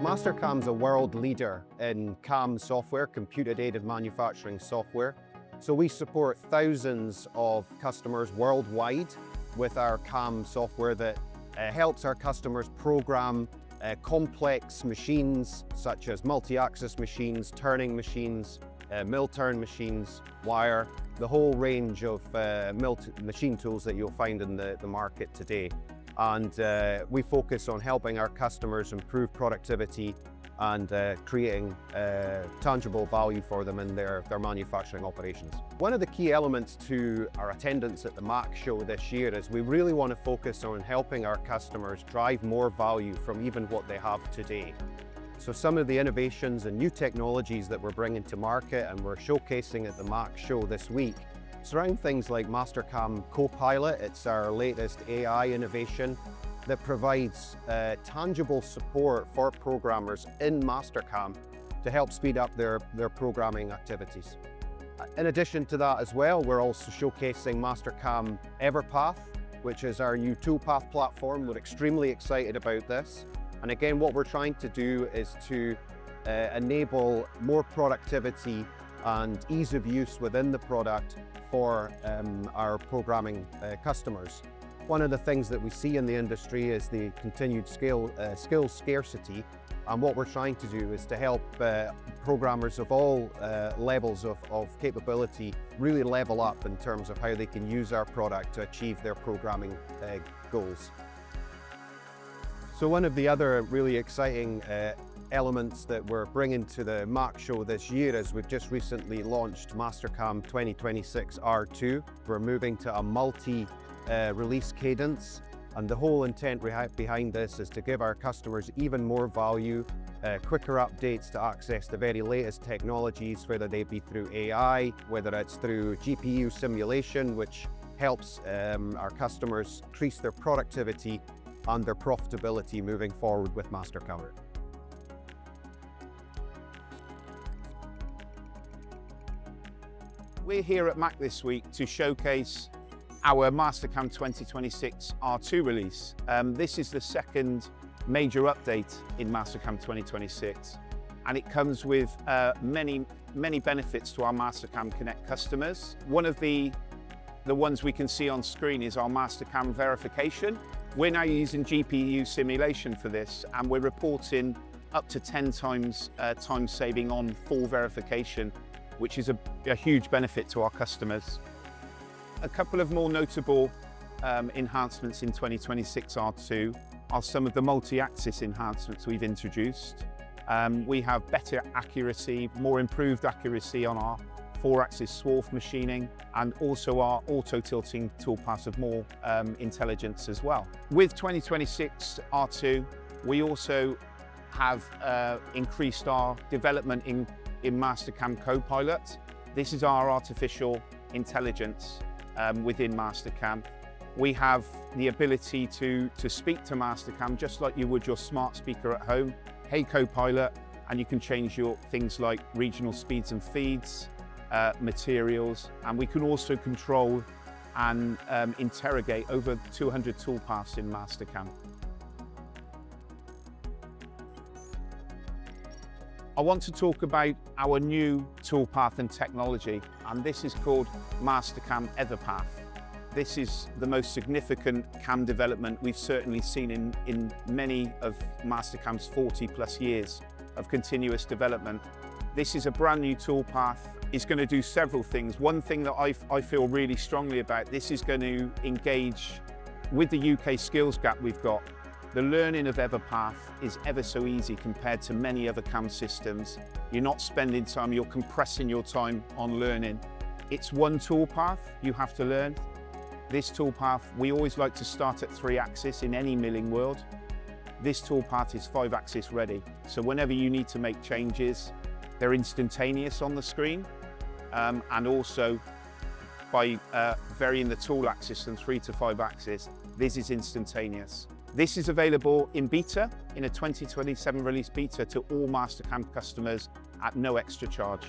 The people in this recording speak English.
Mastercam's a world leader in CAM software, computer-aided manufacturing software. So we support thousands of customers worldwide with our CAM software that helps our customers program complex machines such as multi-axis machines, turning machines, mill turn machines, wire, the whole range of machine tools that you'll find in the market today. And we focus on helping our customers improve productivity and creating tangible value for them in their manufacturing operations. One of the key elements to our attendance at the MACH show this year is we really want to focus on helping our customers drive more value from even what they have today. So some of the innovations and new technologies that we're bringing to market and we're showcasing at the MACH show this week surround things like Mastercam Co-Pilot. It's our latest AI innovation that provides tangible support for programmers in Mastercam to help speed up their programming activities. In addition to that as well, we're also showcasing Mastercam EverPath, which is our new toolpath platform. We're extremely excited about this. And again, what we're trying to do is to enable more productivity and ease of use within the product for our programming customers. One of the things that we see in the industry is the continued skills scarcity, and what we're trying to do is to help programmers of all levels of capability really level up in terms of how they can use our product to achieve their programming goals. So one of the other really exciting elements that we're bringing to the MACH show this year is we've just recently launched Mastercam 2026 R2. We're moving to a multi-release cadence, and the whole intent behind this is to give our customers even more value, quicker updates to access the very latest technologies, whether they be through AI, whether it's through GPU simulation, which helps our customers increase their productivity and their profitability moving forward with Mastercam. We're here at MACH this week to showcase our Mastercam 2026 R2 release. This is the second major update in Mastercam 2026, and it comes with many benefits to our Mastercam Connect customers. One of the ones we can see on screen is our Mastercam verification. We're now using GPU simulation for this, and we're reporting up to 10 times time saving on full verification, which is a huge benefit to our customers. A couple of more notable enhancements in 2026 R2 are some of the multi-axis enhancements we've introduced. We have better accuracy, more improved accuracy on our 4-axis swarf machining, and also our auto-tilting toolpaths of more intelligence as well. With 2026 R2, we also have increased our development in Mastercam Co-Pilot. This is our artificial intelligence within Mastercam. We have the ability to speak to Mastercam just like you would your smart speaker at home. Hey Co-Pilot, and you can change your things like regional speeds and feeds, materials, and we can also control and interrogate over 200 toolpaths in Mastercam. I want to talk about our new toolpath and technology, and this is called Mastercam EverPath. This is the most significant CAM development we've certainly seen in many of Mastercam's 40+ years of continuous development. This is a brand new toolpath. It's going to do several things. One thing that I feel really strongly about, this is going to engage with the UK skills gap we've got. The learning of EverPath is ever so easy compared to many other CAM systems. You're not spending time, you're compressing your time on learning. It's one toolpath you have to learn. This toolpath, we always like to start at 3-axis in any milling world. This toolpath is 5-axis ready. So whenever you need to make changes, they're instantaneous on the screen. And also by varying the tool axis from 3 to 5-axis, this is instantaneous. This is available in beta, in a 2027 release beta to all Mastercam customers at no extra charge.